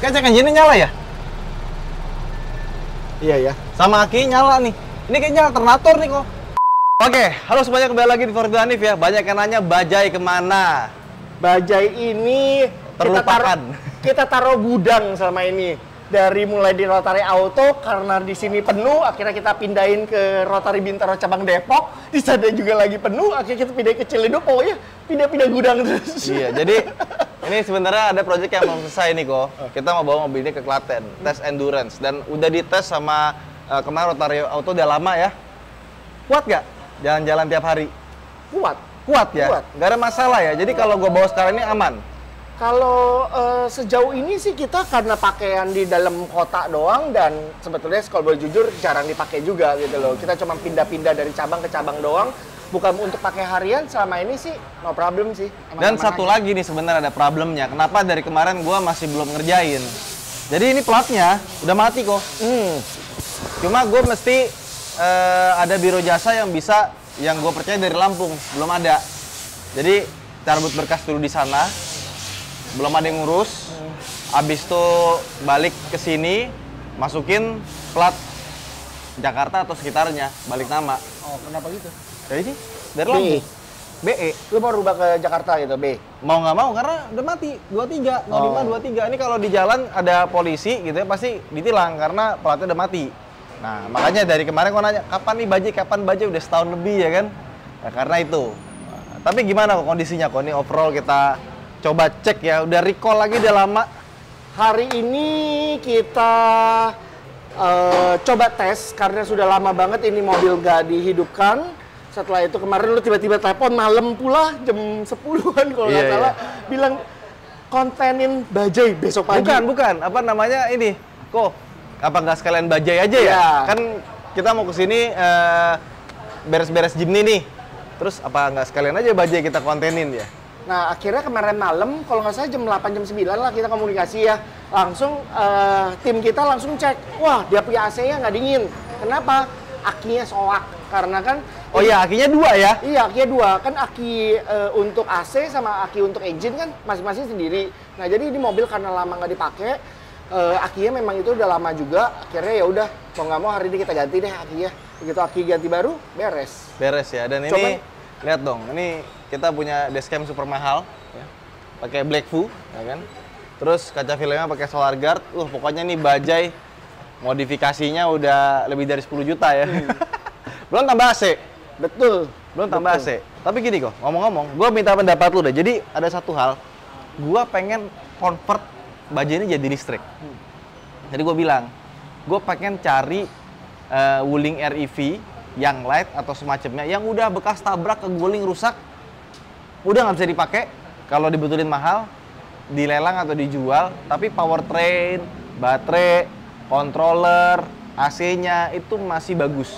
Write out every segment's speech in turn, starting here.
Kayak check engine nyala ya? Iya ya. Sama aki nyala nih. Ini kayaknya alternator nih kok. Oke, halo semuanya, kembali lagi di Formula Hanif ya. Banyak yang nanya bajai kemana? Bajai ini Terlupakan. Kita taruh gudang selama ini. Dari mulai di Rotary Auto, karena di sini penuh, akhirnya kita pindahin ke Rotary Bintaro cabang Depok. Di sana juga lagi penuh, akhirnya kita pindahin ke Ciledug. Pokoknya pindah-pindah gudang terus. Iya, jadi ini sebenarnya ada proyek yang belum selesai nih kok. Kita mau bawa mobil ini ke Klaten, tes endurance. Dan udah dites sama kemarin Rotary Auto udah lama ya. Kuat gak jalan-jalan tiap hari? Kuat. Kuat ya? Kuat. Gak ada masalah ya? Jadi kalau gue bawa sekarang ini aman? Kalau sejauh ini sih kita karena pakaian di dalam kota doang, dan sebetulnya kalau boleh jujur jarang dipakai juga gitu loh. Kita cuma pindah-pindah dari cabang ke cabang doang, bukan untuk pakai harian. Selama ini sih no problem sih. Dan satu lagi nih sebenarnya ada problemnya. Kenapa dari kemarin gua masih belum ngerjain? Jadi ini platnya udah mati kok. Cuma gue mesti ada biro jasa yang bisa, yang gue percaya dari Lampung, belum ada. Jadi cabut berkas dulu di sana. Belum ada yang ngurus, abis itu balik ke sini, masukin plat Jakarta atau sekitarnya, balik nama. Oh, kenapa gitu? Jadi ini dari Lampung. BE. Lu mau rubah ke Jakarta gitu, B? Mau nggak mau karena udah mati, 23, 05, 23. Ini kalau di jalan ada polisi gitu ya, pasti ditilang karena platnya udah mati. Nah, makanya dari kemarin gua nanya, kapan bajai, udah setahun lebih ya kan? Ya, karena itu. Nah, tapi gimana kok kondisinya kok? Ini overall kita coba cek ya, udah recall lagi udah lama. Hari ini kita coba tes karena sudah lama banget ini mobil gak dihidupkan. Setelah itu kemarin lu tiba-tiba telepon malam pula jam 10-an kalau nggak salah, bilang kontenin bajai besok pagi. Bukan, apa namanya ini? Kok apa nggak sekalian bajai aja ya? Kan kita mau kesini beres-beres Jimny nih. Terus apa nggak sekalian aja bajai kita kontenin ya? Nah, akhirnya kemarin malam, kalau nggak salah jam 8, jam 9 lah kita komunikasi ya. Langsung tim kita langsung cek, wah dia punya AC-nya nggak dingin. Kenapa? Akinya soak. Karena kan... Oh iya, akinya 2 ya? Iya, akinya 2. Kan aki untuk AC sama aki untuk engine kan masing-masing sendiri. Nah, jadi ini mobil karena lama nggak dipakai, akinya memang itu udah lama juga. Akhirnya ya udah, mau nggak mau hari ini kita ganti deh akinya. Begitu aki ganti baru, beres. Beres ya, dan ini... Lihat dong, ini kita punya dashcam super mahal, ya. Pakai Blackview, ya kan? Terus kaca filmnya pakai solar guard. Pokoknya nih bajai modifikasinya udah lebih dari 10 juta ya. Belum tambah AC. Betul. Belum tambah AC. Tapi gini kok, ngomong-ngomong, gue minta pendapat lu deh. Jadi ada satu hal, gue pengen convert bajai ini jadi listrik. Jadi gue bilang, gue pengen cari Wuling REV yang light atau semacamnya, yang udah bekas tabrak, keguling, rusak, udah nggak bisa dipakai. Kalau dibetulin mahal, dilelang atau dijual, tapi powertrain, baterai, controller, AC-nya itu masih bagus.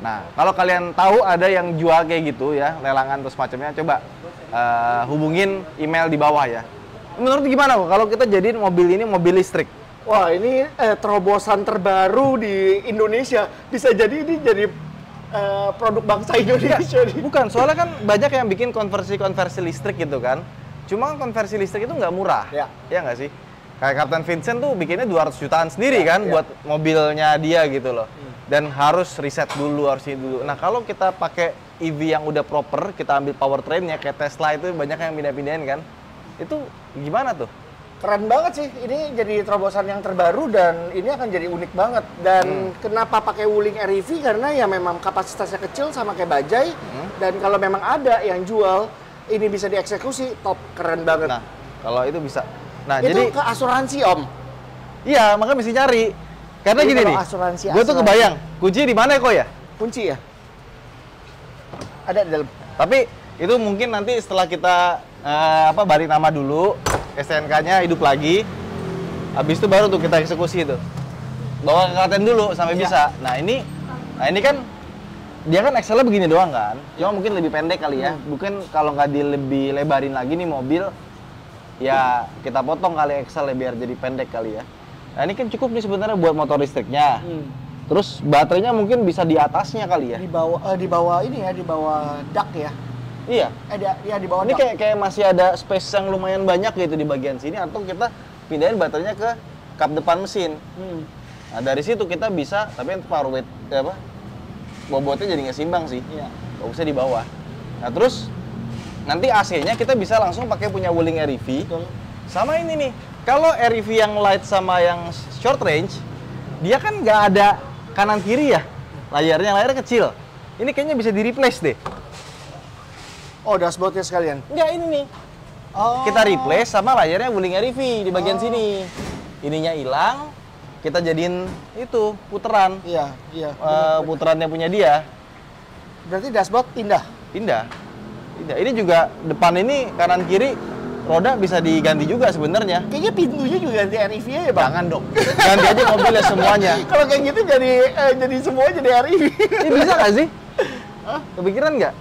Nah, kalau kalian tahu ada yang jual kayak gitu ya, lelangan atau semacamnya, coba hubungin email di bawah ya. Menurut gimana kok kalau kita jadiin mobil ini mobil listrik? Wah, ini terobosan terbaru di Indonesia. Bisa jadi ini jadi produk bangsa Indonesia. Bukan, soalnya kan banyak yang bikin konversi listrik gitu kan. Cuma konversi listrik itu nggak murah. Ya nggak sih? Kayak Kapten Vincent tuh bikinnya 200 jutaan sendiri kan buat mobilnya dia gitu loh. Dan harus riset dulu, harus ini dulu. Nah, kalau kita pakai EV yang udah proper, kita ambil powertrainnya kayak Tesla itu banyak yang pindah-pindahin kan. Itu gimana tuh? Keren banget sih, ini jadi terobosan yang terbaru dan ini akan jadi unik banget. Dan kenapa pakai Wuling REV? Karena ya memang kapasitasnya kecil sama kayak bajai. Dan kalau memang ada yang jual, ini bisa dieksekusi, top, keren banget. Nah, kalau itu bisa. Nah, itu jadi ke asuransi, Om. Iya, makanya mesti cari. Karena Jadi gini nih, gue tuh kebayang, kuncinya di mana ya kok ya? Kunci ya? Ada di dalam. Tapi itu mungkin nanti setelah kita balik nama dulu, STNK-nya hidup lagi, habis itu baru tuh kita eksekusi itu. Bawa ke Klaten dulu sampai bisa. Nah ini kan dia kan Excel-nya begini doang kan, cuma mungkin lebih pendek kali ya. Mungkin kalau nggak lebih lebarin lagi nih mobil, ya kita potong kali Excel biar jadi pendek kali ya. Nah ini kan cukup nih sebenarnya buat motor listriknya. Terus baterainya mungkin bisa di atasnya kali ya. Di bawah ini ya, di bawah dak ya. Iya. Ya di bawah Ini dak. kayak masih ada space yang lumayan banyak gitu di bagian sini, atau kita pindahin baterainya ke kap depan mesin. Nah dari situ kita bisa, tapi yang power weight bobotnya jadi nggak seimbang sih. Iya. Bagusnya di bawah. Nah terus nanti AC-nya kita bisa langsung pakai punya Wuling REV. Betul. Sama ini nih, kalau REV yang light sama yang short range, dia kan nggak ada kanan kiri ya, layarnya kecil. Ini kayaknya bisa di replace deh. Oh, dashboardnya sekalian. Nggak, ini nih. Oh. Kita replace sama layarnya Wuling REV di bagian sini. Ininya hilang, kita jadiin itu puteran. Iya, iya. Puterannya punya dia. Berarti dashboard pindah. Pindah. Ini juga depan ini kanan kiri roda bisa diganti juga sebenarnya. Kayaknya pintunya juga ganti REV ya, Bang. Jangan dong. Ganti aja mobilnya semuanya. Kalau kayak gitu jadi semua jadi REV. Ini bisa nggak sih? Kepikiran nggak?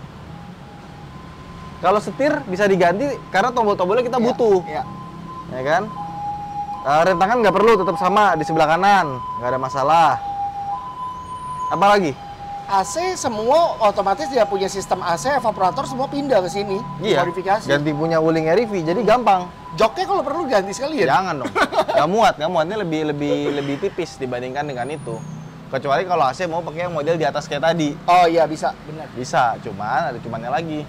Kalau setir bisa diganti karena tombol-tombolnya kita butuh. Iya. Ya kan? Rem tangan nggak perlu, tetap sama di sebelah kanan, nggak ada masalah. Apalagi? AC semua otomatis dia punya sistem AC, evaporator semua pindah ke sini. Iya. Modifikasi. Ganti punya Wuling REV, jadi gampang. Joknya kalau perlu ganti sekalian. Jangan dong. Nggak muat. Ini lebih tipis dibandingkan dengan itu. Kecuali kalau AC mau pakai yang model di atas kayak tadi. Oh iya bisa, benar. Bisa, cuman ada cumannya lagi.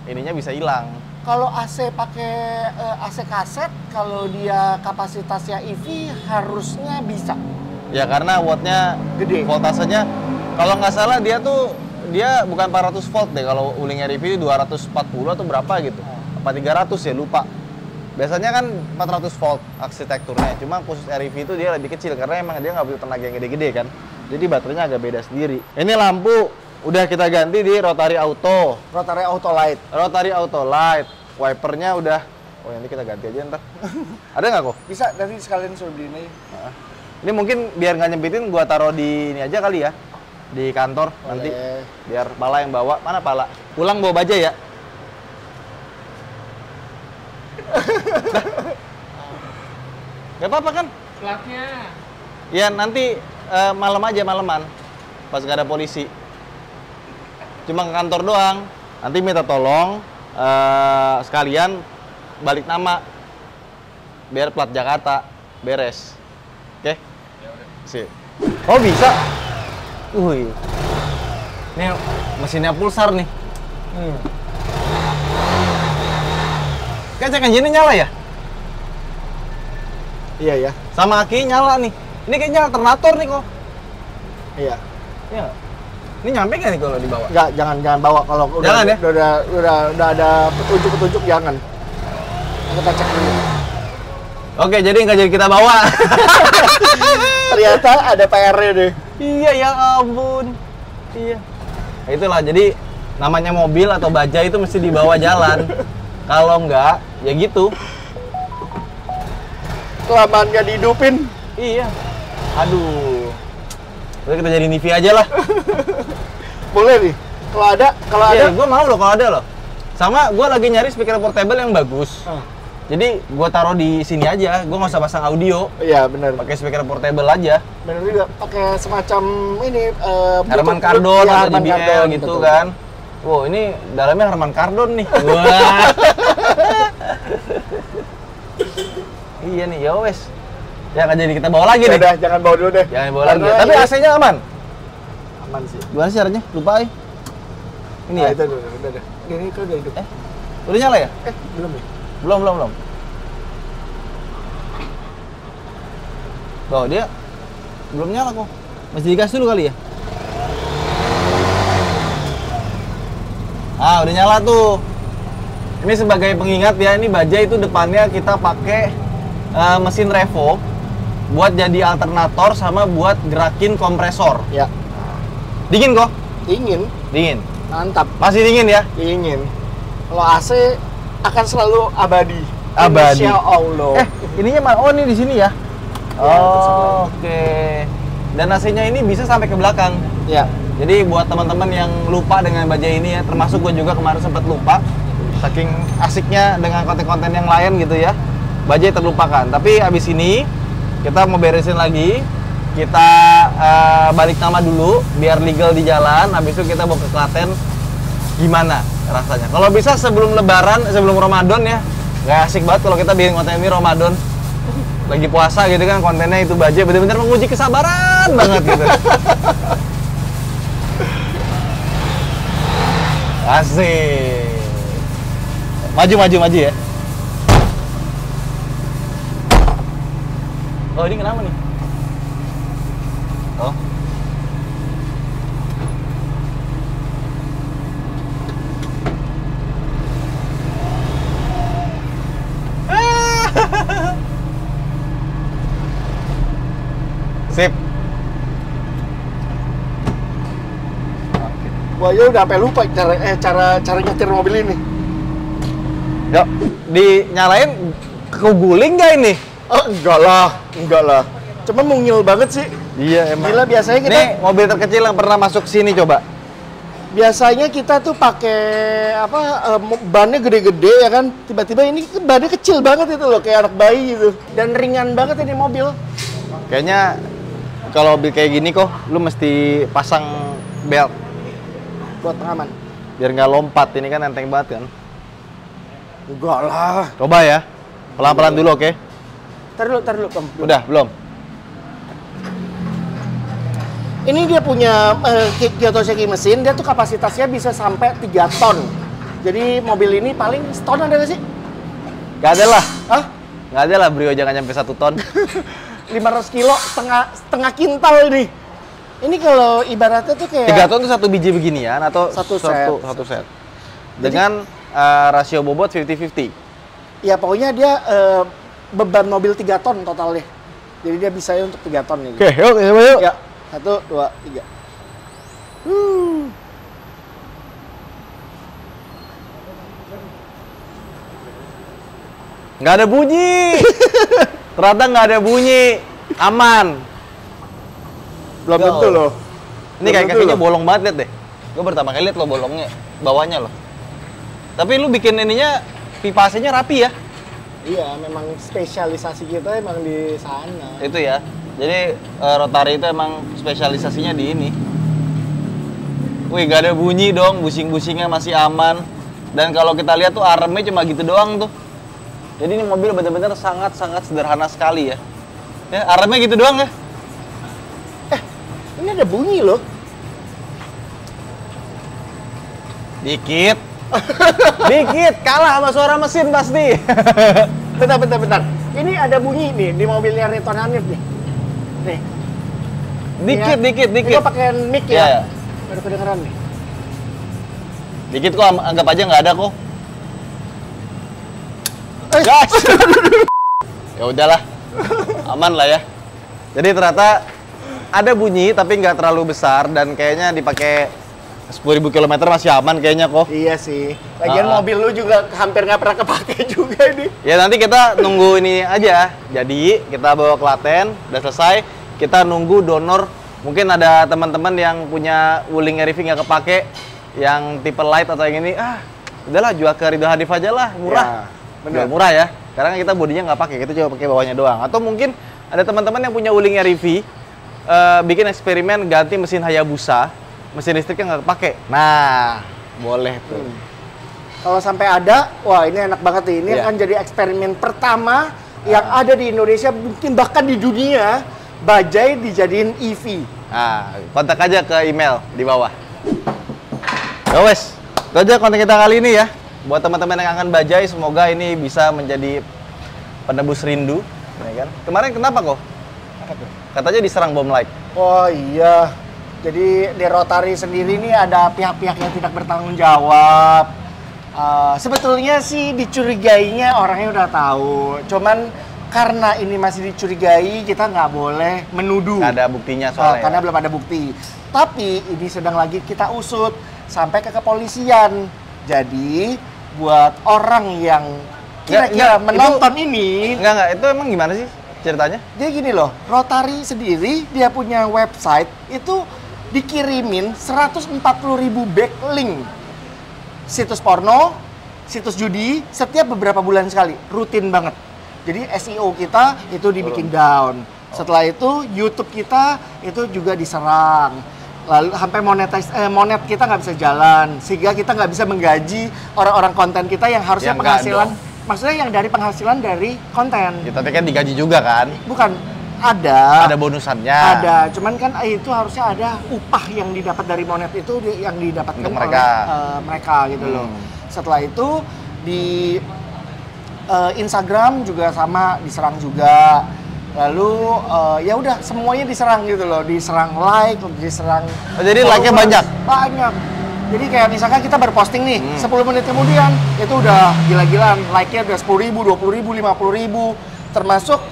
Ininya bisa hilang. Kalau AC pakai AC kaset, kalau dia kapasitasnya EV harusnya bisa. Ya karena wattnya Gede. voltasenya kalau nggak salah dia bukan 400 volt deh. Kalau Wuling REV itu 240 atau berapa gitu. Apa 300 ya, lupa. Biasanya kan 400 volt arsitekturnya. Cuma khusus REV itu dia lebih kecil karena emang dia nggak butuh tenaga yang gede-gede kan. Jadi baterainya agak beda sendiri. Ini lampu udah kita ganti di rotary auto. Rotary auto light. Rotary auto light. Wipernya udah. Oh ini kita ganti aja ntar. Ada nggak kok? Bisa, nanti sekalian suruh beliin aja. Ini mungkin biar nggak nyempitin gua taruh di ini aja kali ya. Di kantor. Boleh. Nanti biar Pala yang bawa. Mana Pala? Pulang bawa baja ya. Gak apa-apa kan? Platnya. Ya nanti malam aja, maleman. Pas gak ada polisi. Cuma ke kantor doang. Nanti minta tolong sekalian balik nama. Biar plat Jakarta beres. Oke? Ya udah. Sip. Oh bisa? Wih. Ini mesinnya pulsar nih. Kayak cek engine nyala ya? Iya ya. Sama aki nyala nih. Ini kayaknya alternator nih kok. Iya. Iya. Ini nyampe nggak nih kalau dibawa? Enggak, jangan bawa kalau Jangan ya? udah ada petunjuk-petunjuk jangan. Kita cek dulu. Oke, jadi nggak jadi kita bawa. Ternyata ada PR-nya deh. Iya ya ampun. Iya. Nah, itulah jadi namanya mobil atau baja itu mesti dibawa jalan. Kalau nggak, ya gitu. Kelamaan nggak dihidupin. Iya. Aduh. Udah kita jadi Nivi aja lah. Boleh nih. Kalau ada Iya, gue mau loh kalau ada loh. Sama gue lagi nyari speaker portable yang bagus. Jadi gue taruh di sini aja. Gue nggak usah pasang audio. Iya benar. Pakai speaker portable aja. Benar juga. Pakai semacam ini. Herman Bluetooth, Kardon iya, atau Herman JBL Kardon, gitu betul. kan. Wow, ini dalamnya Herman Kardon nih. Wah. Iya nih, ya wes. Ya nggak jadi kita bawa lagi nih. Udah, jangan bawa dulu deh. Jangan bawa lagi. Karena Tapi ini AC-nya aman. aman sih. Gimana sih caranya? Lupa ya. Ini Nah, ya. itu udah. Ini kan udah hidup. Udah nyala ya? Belum ya? Belum. Tuh, dia belum nyala kok. Masih digas dulu kali ya? Ah, udah nyala tuh. Ini sebagai pengingat ya, ini baja itu depannya kita pakai mesin Revo buat jadi alternator sama buat gerakin kompresor. Ya. Dingin kok? Dingin. Dingin. Mantap. Masih dingin ya? Dingin. Kalau AC akan selalu abadi. Abadi. Insya Allah. Ininya mana? Oh, ini di sini ya? Ya, itu sama. Oke. Dan AC-nya ini bisa sampai ke belakang. Ya. Jadi buat teman-teman yang lupa dengan baja ini ya, termasuk gue juga kemarin sempat lupa. Saking asiknya dengan konten-konten yang lain gitu ya. Baja terlupakan. Tapi abis ini kita mau beresin lagi. Kita balik nama dulu biar legal di jalan. Habis itu kita bawa ke Klaten. Gimana rasanya? Kalau bisa sebelum Lebaran, sebelum Ramadan ya. Gak asik banget kalau kita bikin konten ini Ramadan. lagi puasa gitu kan, kontennya itu Bajaj bener-bener menguji kesabaran banget gitu. Asik. Maju ya. Oh, ini kenapa nih? Oh. Sip. Wah, ya udah sampai lupa cara nyetir mobil ini. Yuk, dinyalain keguling nggak ini? Oh, enggak lah. Cuman mungil banget sih. Iya, emang. Gila, biasanya kita... Nih, mobil terkecil yang pernah masuk sini, coba. Biasanya kita tuh pakai bannya gede-gede ya kan. Tiba-tiba ini bannya kecil banget itu loh, kayak anak bayi gitu. Dan ringan banget ini mobil. Kayaknya kalau mobil kayak gini kok, lu mesti pasang belt. Buat pengaman. Biar nggak lompat, ini kan enteng banget kan. Enggak lah. Coba ya, pelan-pelan dulu, oke? Tar dulu, Tom. Udah, belum? Ini dia punya Kiyotoseki mesin, dia tuh kapasitasnya bisa sampai 3 ton. Jadi mobil ini paling seton ada nggak sih? Nggak ada lah. Hah? Nggak ada lah, Brio jangan nyampe 1 ton. 500 kilo, setengah kintal nih. Ini kalau ibaratnya tuh kayak... 3 ton tuh 1 biji beginian atau Satu set. Dengan rasio bobot 50-50. Ya pokoknya dia beban mobil 3 ton totalnya. Jadi dia bisa untuk 3 ton nih. Oke, yuk. Ya, 1, 2, 3. Nggak ada bunyi. Ternyata nggak ada bunyi. Aman. Belum tentu loh. Ini kayak kakinya bolong banget, liat deh. Gue pertama kali liat lo bolongnya, bawahnya loh. Tapi lu bikin ininya, pipa AC-nya rapi ya? Iya, memang spesialisasi kita emang di sana. Itu ya. Jadi Rotary itu emang spesialisasinya di ini. Wih, gak ada bunyi dong, busing-busingnya masih aman. Dan kalau kita lihat tuh aremnya cuma gitu doang tuh. Jadi ini mobil benar-benar sangat-sangat sederhana sekali ya. Ya, aremnya gitu doang ya. Ini ada bunyi loh. Dikit. Dikit, kalah sama suara mesin pasti. Bentar. Ini ada bunyi nih di mobilnya Riton Hanif nih. Nih. Dikit. Ini gua pakai mic ya. Baru kedengeran nih. Dikit kok, anggap aja nggak ada kok. Guys. Ya udahlah. Aman lah ya. Jadi ternyata ada bunyi tapi nggak terlalu besar dan kayaknya dipakai 10.000 km masih aman kayaknya kok. Iya sih. Lagian mobil lu juga hampir nggak pernah kepake juga ini. Ya nanti kita nunggu ini aja. Jadi kita bawa Klaten, udah selesai. Kita nunggu donor. Mungkin ada teman-teman yang punya Wuling RV nggak kepake, yang tipe light atau yang ini. Udahlah jual ke Ridho Hanif aja lah, murah. Bener. Murah ya. Karena kita bodinya nggak pakai, kita coba pakai bawahnya doang. Atau mungkin ada teman-teman yang punya Wuling RV, bikin eksperimen ganti mesin Hayabusa. Mesin listriknya nggak kepake. Nah, boleh tuh. Kalau sampai ada, wah ini enak banget nih. Ini akan jadi eksperimen pertama yang ada di Indonesia, mungkin bahkan di dunia, Bajaj dijadiin EV. Nah, kontak aja ke email di bawah. Ya wes, itu aja konten kita kali ini ya. Buat teman-teman yang kangen Bajaj, semoga ini bisa menjadi penebus rindu. Ya kan? Kemarin kenapa kok? Katanya diserang bom like. Oh iya. Jadi di Rotary sendiri ini ada pihak-pihak yang tidak bertanggung jawab. Sebetulnya sih dicurigainya orangnya udah tahu. Cuman karena ini masih dicurigai, kita nggak boleh menuduh. Nggak ada buktinya soalnya. Karena belum ada bukti. Tapi ini sedang lagi kita usut sampai ke kepolisian. Jadi buat orang yang kira-kira menonton ini. Enggak, itu emang gimana sih ceritanya? Jadi gini loh, Rotary sendiri dia punya website itu dikirimin 140.000 backlink situs porno, situs judi setiap beberapa bulan sekali, rutin banget. Jadi SEO kita itu dibikin down. Setelah itu YouTube kita itu juga diserang. Lalu sampai monet kita nggak bisa jalan, sehingga kita nggak bisa menggaji orang-orang konten kita yang harusnya penghasilan Maksudnya yang dari penghasilan dari konten. Ya, tapi kan digaji juga kan? Bukan, ada. Ada bonusannya. Ada, cuman kan itu harusnya ada upah yang didapat dari Monet itu yang didapatkan Untuk mereka. oleh mereka gitu loh. Setelah itu di Instagram juga sama diserang juga. Lalu ya udah semuanya diserang gitu loh, diserang like, diserang. Oh, jadi like-nya banyak? Banyak. Jadi kayak misalkan kita berposting nih, 10 menit kemudian itu udah gila-gilaan, like-nya udah 10.000, 20.000, 50.000, termasuk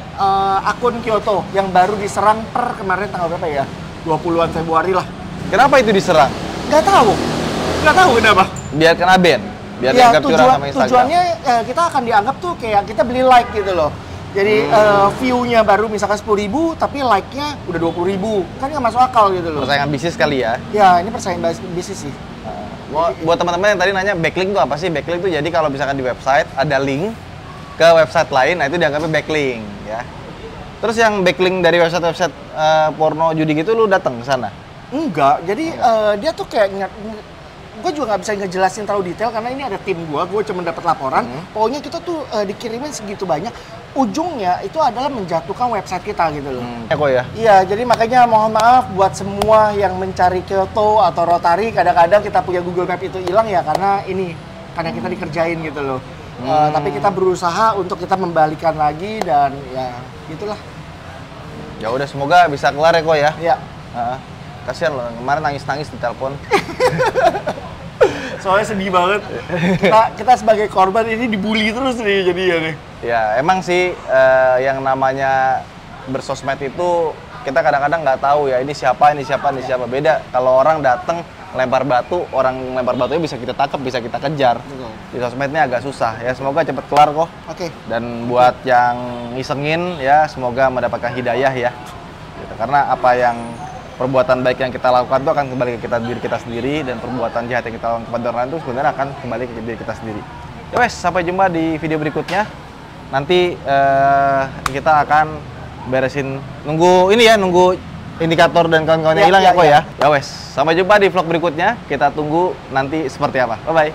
akun Kyoto yang baru diserang per kemarin tanggal berapa ya? 20-an Februari lah. Kenapa itu diserang? Nggak tahu kenapa. Biar kena ban? Biar Ya, dianggap curang sama Instagram? tujuannya kita akan dianggap tuh kayak kita beli like gitu loh. Jadi view-nya baru misalkan 10.000, tapi like-nya udah 20.000. Kan nggak masuk akal gitu loh. Persaingan bisnis kali ya? Ya, ini persaingan bisnis sih. Buat teman-teman yang tadi nanya backlink itu apa sih? Backlink itu jadi kalau misalkan di website ada link ke website lain, nah itu dianggapnya backlink ya. Terus yang backlink dari website-website porno judi gitu lu datang ke sana? Enggak, jadi dia tuh kayak gue juga nggak bisa ngejelasin terlalu detail karena ini ada tim gue cuma dapat laporan. Pokoknya kita tuh dikirimin segitu banyak, ujungnya itu adalah menjatuhkan website kita gitu loh. Ya kok ya? Iya, jadi makanya mohon maaf buat semua yang mencari Kyoto atau Rotary, kadang-kadang kita punya Google Map itu hilang ya karena kita dikerjain gitu loh. Tapi kita berusaha untuk kita membalikan lagi dan ya gitulah. Ya udah semoga bisa kelar ya kok ya. Iya. Kasihan loh, kemarin nangis-nangis di telepon. Soalnya sedih banget. Kita sebagai korban ini dibully terus nih jadinya nih. Ya emang sih yang namanya bersosmed itu kita kadang-kadang nggak tahu ya ini siapa. Beda kalau orang datang lempar batu, orang lempar batunya bisa kita tangkap, bisa kita kejar. Betul. Di sosmednya agak susah ya, semoga cepet kelar kok. Oke. Dan buat yang ngisengin ya semoga mendapatkan hidayah ya. Gitu. Karena apa yang perbuatan baik yang kita lakukan itu akan kembali ke diri kita sendiri, dan perbuatan jahat yang kita lakukan kepada orang lain itu sebenarnya akan kembali ke diri kita sendiri. Ya wes, sampai jumpa di video berikutnya. Nanti kita akan beresin, nunggu indikator dan kawan-kawannya hilang ya kok ya. Ya wes, sampai jumpa di vlog berikutnya. Kita tunggu nanti seperti apa. Bye bye.